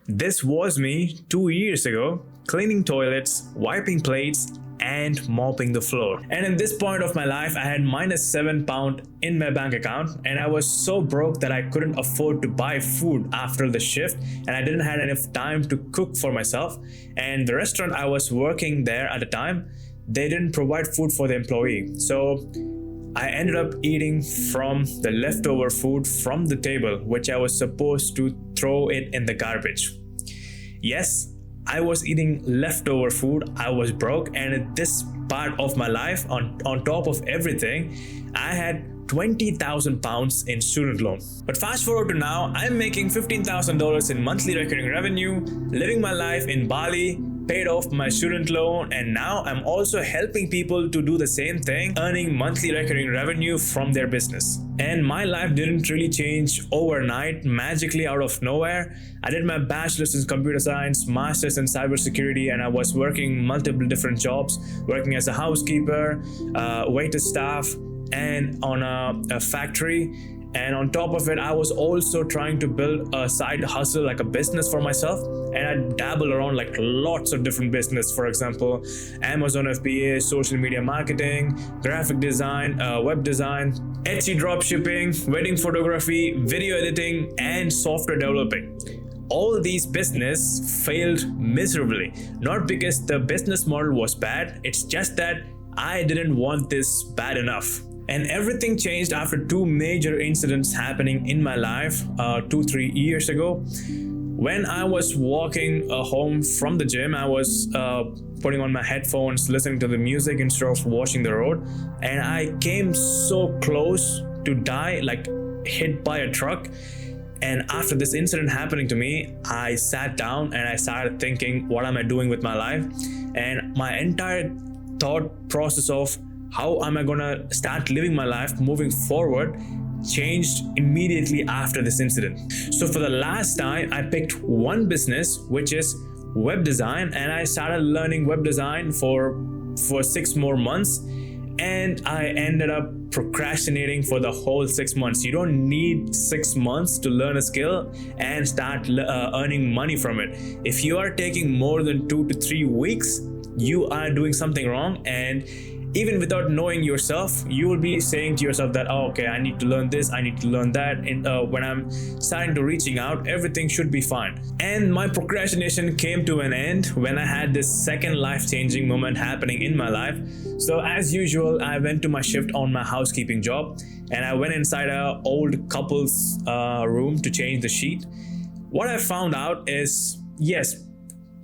This was me 2 years ago, cleaning toilets, wiping plates, and mopping the floor. And in this point of my life, I had -7 pound in my bank account, and I was so broke that I couldn't afford to buy food after the shift, and I didn't have enough time to cook for myself. And the restaurant I was working there at the time, they didn't provide food for the employee. So I ended up eating from the leftover food from the table, which I was supposed to throw it in the garbage. Yes, I was eating leftover food, I was broke, and at this part of my life, on top of everything, I had 20,000 pounds in student loan. But fast forward to now, I'm making $15,000 in monthly recurring revenue, living my life in Bali, paid off my student loan, and now I'm also helping people to do the same thing, earning monthly recurring revenue from their business. And my life didn't really change overnight, magically out of nowhere. I did my bachelor's in computer science, master's in cybersecurity, and I was working multiple different jobs, working as a housekeeper, waiter staff, and on a factory. And on top of it, I was also trying to build a side hustle, like a business for myself. And I dabble around like lots of different business. For example, Amazon FBA, social media marketing, graphic design, web design, Etsy dropshipping, wedding photography, video editing, and software developing. All these business failed miserably. Not because the business model was bad, it's just that I didn't want this bad enough. And everything changed after two major incidents happening in my life 2-3 years ago. When I was walking home from the gym, I was putting on my headphones, listening to the music instead of watching the road. And I came so close to die, like hit by a truck. And after this incident happening to me, I sat down and I started thinking, what am I doing with my life? And my entire thought process of how am I gonna start living my life moving forward changed immediately after this incident. So for the last time, I picked one business, which is web design, and I started learning web design for 6 more months, and I ended up procrastinating for the whole 6 months. You don't need 6 months to learn a skill and start earning money from it. If you are taking more than 2 to 3 weeks, you are doing something wrong. And even without knowing yourself, you will be saying to yourself that, oh, okay, I need to learn this, I need to learn that. And when I'm starting to reaching out, everything should be fine. And my procrastination came to an end when I had this second life-changing moment happening in my life. So as usual, I went to my shift on my housekeeping job, and I went inside an old couple's room to change the sheet. What I found out is, yes,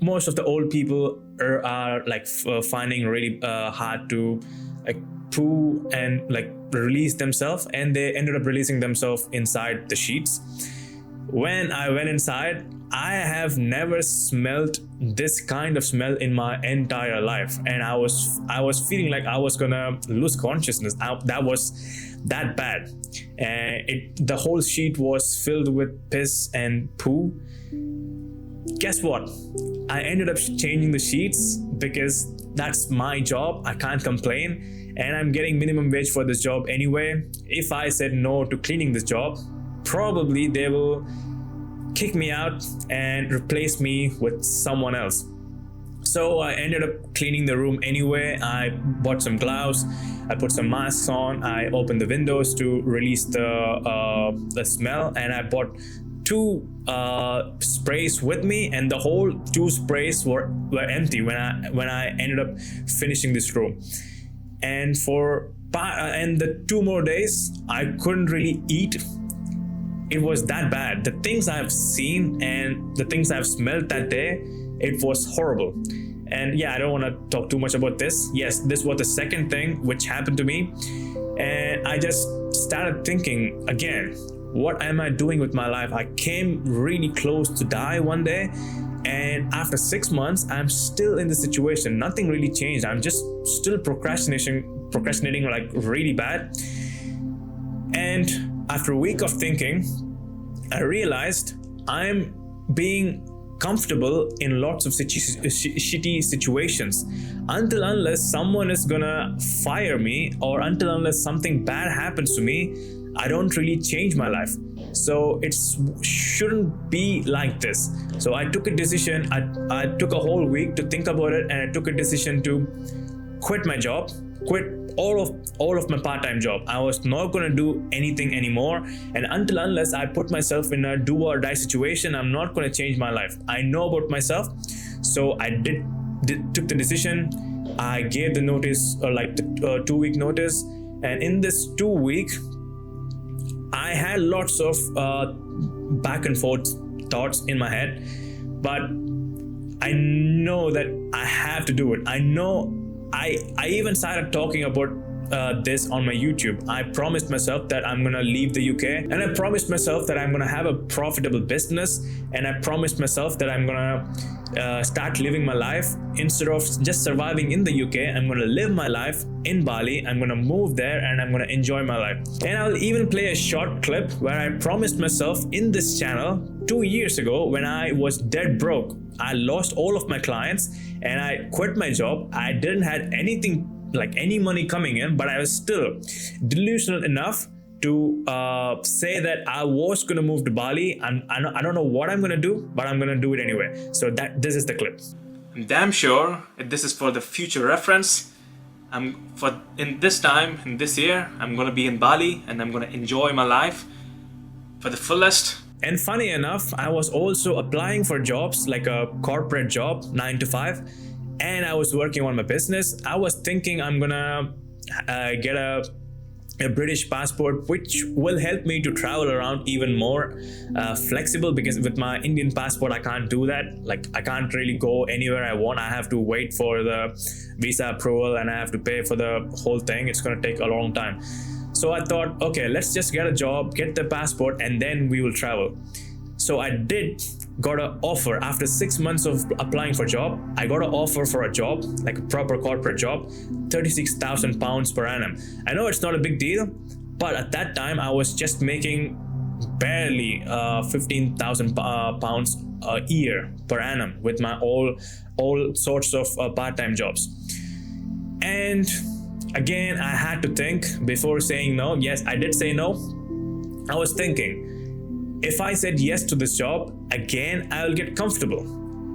most of the old people are like finding really hard to like poo and like release themselves, and they ended up releasing themselves inside the sheets. When I went inside, I have never smelled this kind of smell in my entire life, and I was feeling like I was gonna lose consciousness. That was that bad, and the whole sheet was filled with piss and poo. Guess what? I ended up changing the sheets because that's my job. I can't complain, and I'm getting minimum wage for this job anyway. If I said no to cleaning this job, probably they will kick me out and replace me with someone else. So I ended up cleaning the room anyway. I bought some gloves, I put some masks on, I opened the windows to release the smell, and I bought 2 sprays with me, and the whole 2 sprays were empty when I ended up finishing this room. And and the 2 more days, I couldn't really eat. It was that bad. The things I've seen and the things I've smelled that day, it was horrible. And yeah, I don't want to talk too much about this. Yes, this was the second thing which happened to me, and I just started thinking again, what am I doing with my life? I came really close to die one day, and after 6 months, I'm still in this situation. Nothing really changed. I'm just still procrastinating like really bad. And after a week of thinking, I realized I'm being comfortable in lots of shitty situations. Unless someone is gonna fire me, or unless something bad happens to me, I don't really change my life. So it shouldn't be like this. So I took a decision. I took a whole week to think about it, and I took a decision to quit my job, quit all of my part-time job. I was not going to do anything anymore, and unless I put myself in a do or die situation, I'm not going to change my life. I know about myself, so I took the decision. I gave the notice, like the 2-week notice, and in this 2 week I had lots of back and forth thoughts in my head, but I know that I have to do it. I know I even started talking about this on my YouTube. I promised myself that I'm gonna leave the UK, and I promised myself that I'm gonna have a profitable business, and I promised myself that I'm gonna start living my life. Instead of just surviving in the UK, I'm gonna live my life in Bali. I'm gonna move there and I'm gonna enjoy my life. And I'll even play a short clip where I promised myself in this channel 2 years ago when I was dead broke. I lost all of my clients and I quit my job. I didn't have anything, like any money coming in, but I was still delusional enough to say that I was going to move to Bali. I don't know what I'm going to do, but I'm going to do it anyway. So this is the clip. I'm damn sure this is for the future reference. In this year, I'm going to be in Bali and I'm going to enjoy my life for the fullest. And funny enough, I was also applying for jobs, like a corporate job, 9 to 5. And I was working on my business. I was thinking I'm gonna get a British passport, which will help me to travel around even more flexible, because with my Indian passport I can't do that. Like, I can't really go anywhere I want. I have to wait for the visa approval and I have to pay for the whole thing. It's gonna take a long time. So I thought, okay, let's just get a job, get the passport, and then we will travel. So I got an offer after 6 months of applying for a job. I got an offer for a job, like a proper corporate job, £36,000 per annum. I know it's not a big deal, but at that time I was just making barely £15,000 a year per annum with my all sorts of part-time jobs. And again, I had to think before saying no. Yes, I did say no. I was thinking, if I said yes to this job, again, I'll get comfortable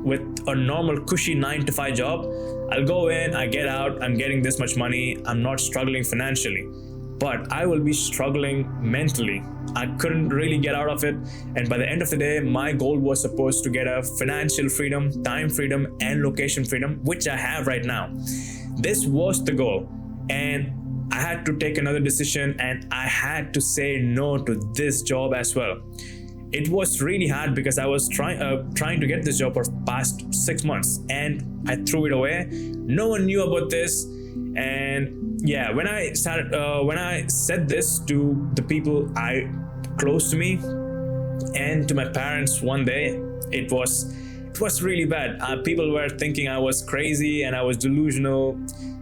with a normal cushy 9 to 5 job. I'll go in, I get out, I'm getting this much money, I'm not struggling financially, but I will be struggling mentally. I couldn't really get out of it. And by the end of the day, my goal was supposed to get a financial freedom, time freedom, and location freedom, which I have right now. This was the goal. And I had to take another decision, and I had to say no to this job as well. It was really hard because I was trying to get this job for past 6 months, and I threw it away. No one knew about this, and yeah, when I said this to the people close to me and to my parents one day, it was really bad. People were thinking I was crazy and I was delusional.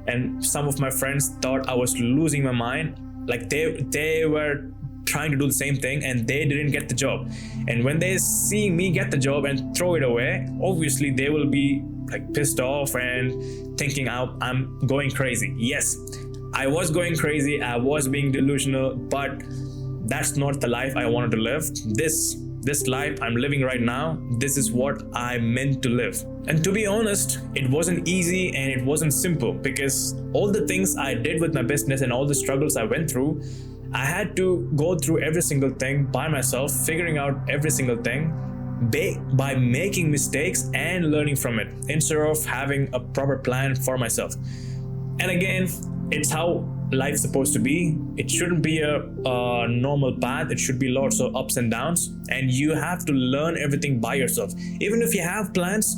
And some of my friends thought I was losing my mind. Like, they were trying to do the same thing and they didn't get the job. And when they see me get the job and throw it away, obviously they will be like pissed off and thinking I'm going crazy. Yes, I was going crazy. I was being delusional, but that's not the life I wanted to live. This life I'm living right now, this is what I meant to live. And to be honest, it wasn't easy and it wasn't simple, because all the things I did with my business and all the struggles I went through, I had to go through every single thing by myself, figuring out every single thing by making mistakes and learning from it, instead of having a proper plan for myself. And again, it's how life's supposed to be. It shouldn't be a normal path. It should be lots of ups and downs, and you have to learn everything by yourself. Even if you have plans,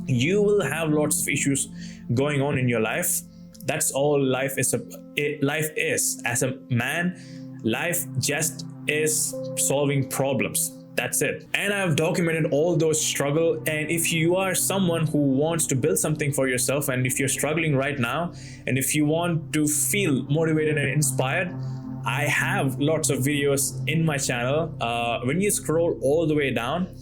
you will have lots of issues going on in your life. That's all life is. Life is, as a man, life just is solving problems. That's it. And I've documented all those struggle. And if you are someone who wants to build something for yourself, and if you're struggling right now, and if you want to feel motivated and inspired, I have lots of videos in my channel. When you scroll all the way down,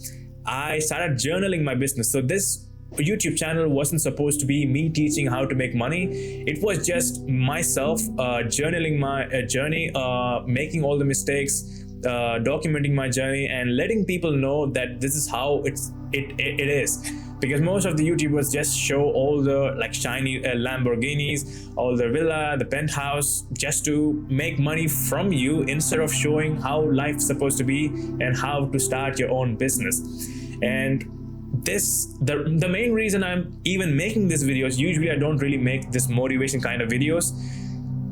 I started journaling my business. So this YouTube channel wasn't supposed to be me teaching how to make money. It was just myself journaling my journey, making all the mistakes, documenting my journey and letting people know that this is how it is. Because most of the YouTubers just show all the like shiny Lamborghinis, all the villa, the penthouse, just to make money from you, instead of showing how life's supposed to be and how to start your own business. And the main reason I'm even making these videos, usually I don't really make this motivation kind of videos.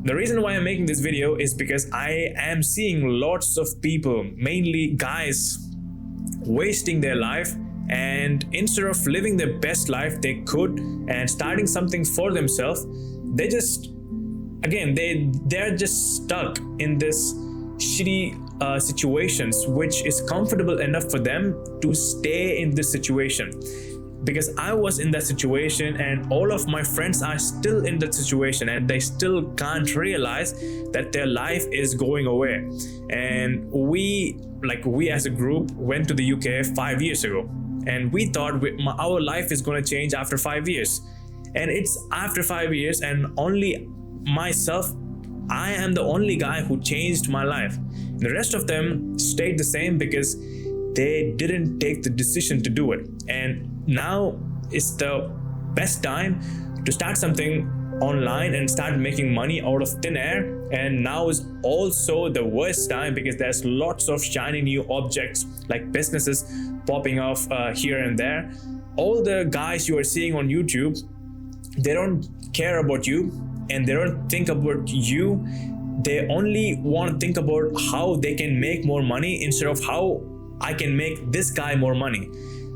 The reason why I'm making this video is because I am seeing lots of people, mainly guys, wasting their life, and instead of living their best life they could and starting something for themselves, they just, again, they're just stuck in this shitty situations which is comfortable enough for them to stay in this situation. Because I was in that situation, and all of my friends are still in that situation, and they still can't realize that their life is going away. And we as a group went to the UK 5 years ago, and we thought our life is going to change after 5 years. And it's after 5 years, and only myself, I am the only guy who changed my life. The rest of them stayed the same because they didn't take the decision to do it. And now is the best time to start something online and start making money out of thin air. And now is also the worst time because there's lots of shiny new objects like businesses popping off here and there. All the guys you are seeing on YouTube, they don't care about you and they don't think about you. They only want to think about how they can make more money instead of how I can make this guy more money.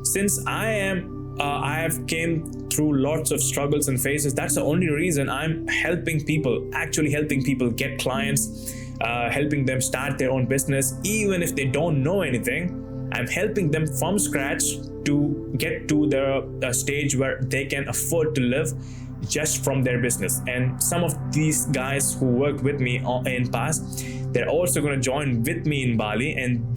Since I have came through lots of struggles and phases, that's the only reason I'm helping people, actually helping people get clients, helping them start their own business. Even if they don't know anything, I'm helping them from scratch to get to the stage where they can afford to live just from their business. And some of these guys who worked with me in past, they're also going to join with me in Bali. And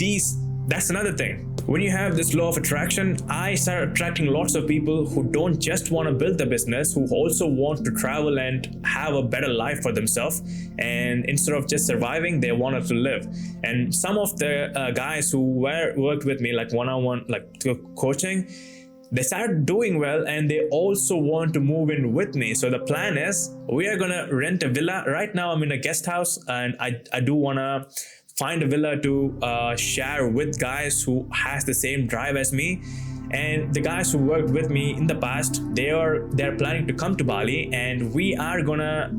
that's another thing. When you have this law of attraction, I start attracting lots of people who don't just want to build the business, who also want to travel and have a better life for themselves. And instead of just surviving, they wanted to live. And some of the guys who worked with me, like one-on-one, like coaching, they started doing well, and they also want to move in with me. So the plan is we are gonna rent a villa. Right now I'm in a guest house, and I do wanna find a villa to share with guys who has the same drive as me. And the guys who worked with me in the past, they're planning to come to Bali, and we are gonna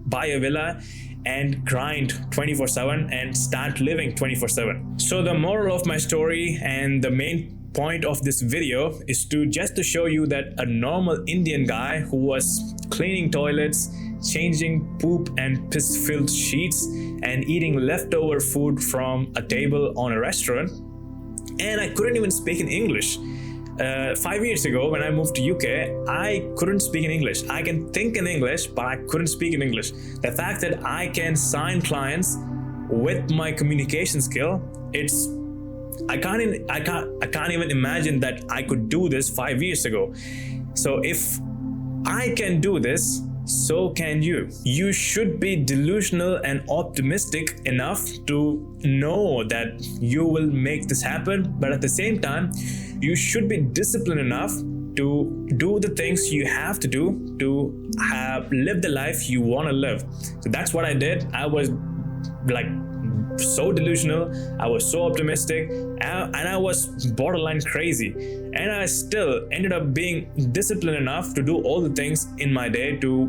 buy a villa and grind 24/7 and start living 24/7. So the moral of my story and the main point of this video is to show you that a normal Indian guy who was cleaning toilets, changing poop and piss filled sheets, and eating leftover food from a table on a restaurant, and I couldn't even speak in English. 5 years ago when I moved to UK, I couldn't speak in English. I can think in English, but I couldn't speak in English. The fact that I can sign clients with my communication skill, I can't even imagine that I could do this 5 years ago. So if I can do this, so can you. You should be delusional and optimistic enough to know that you will make this happen, but at the same time, you should be disciplined enough to do the things you have to do to live the life you want to live. So that's what I did. I was like so delusional, I was so optimistic, and I was borderline crazy, and I still ended up being disciplined enough to do all the things in my day to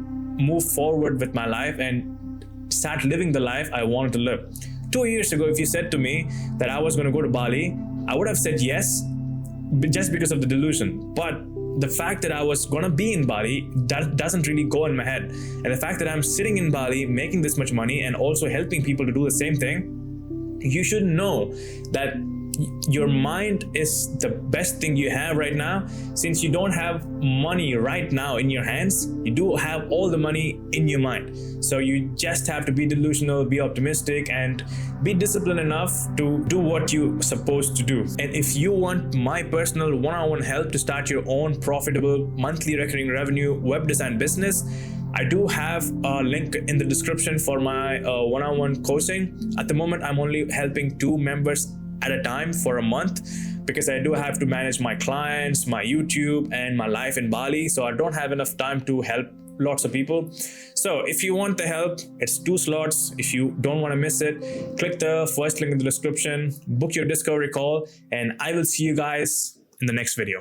move forward with my life and start living the life I wanted to live. 2 years ago, if you said to me that I was going to go to Bali, I would have said yes, just because of the delusion. But the fact that I was going to be in Bali, that doesn't really go in my head. And the fact that I'm sitting in Bali making this much money and also helping people to do the same thing, you should know that your mind is the best thing you have right now. Since you don't have money right now in your hands, you do have all the money in your mind. So you just have to be delusional, be optimistic, and be disciplined enough to do what you're supposed to do. And if you want my personal one-on-one help to start your own profitable monthly recurring revenue web design business, I do have a link in the description for my one-on-one coaching. At the moment, I'm only helping 2 members at a time for a month because I do have to manage my clients, my YouTube, and my life in Bali. So I don't have enough time to help lots of people. So if you want the help, it's 2 slots. If you don't want to miss it, click the first link in the description, book your discovery call, and I will see you guys in the next video.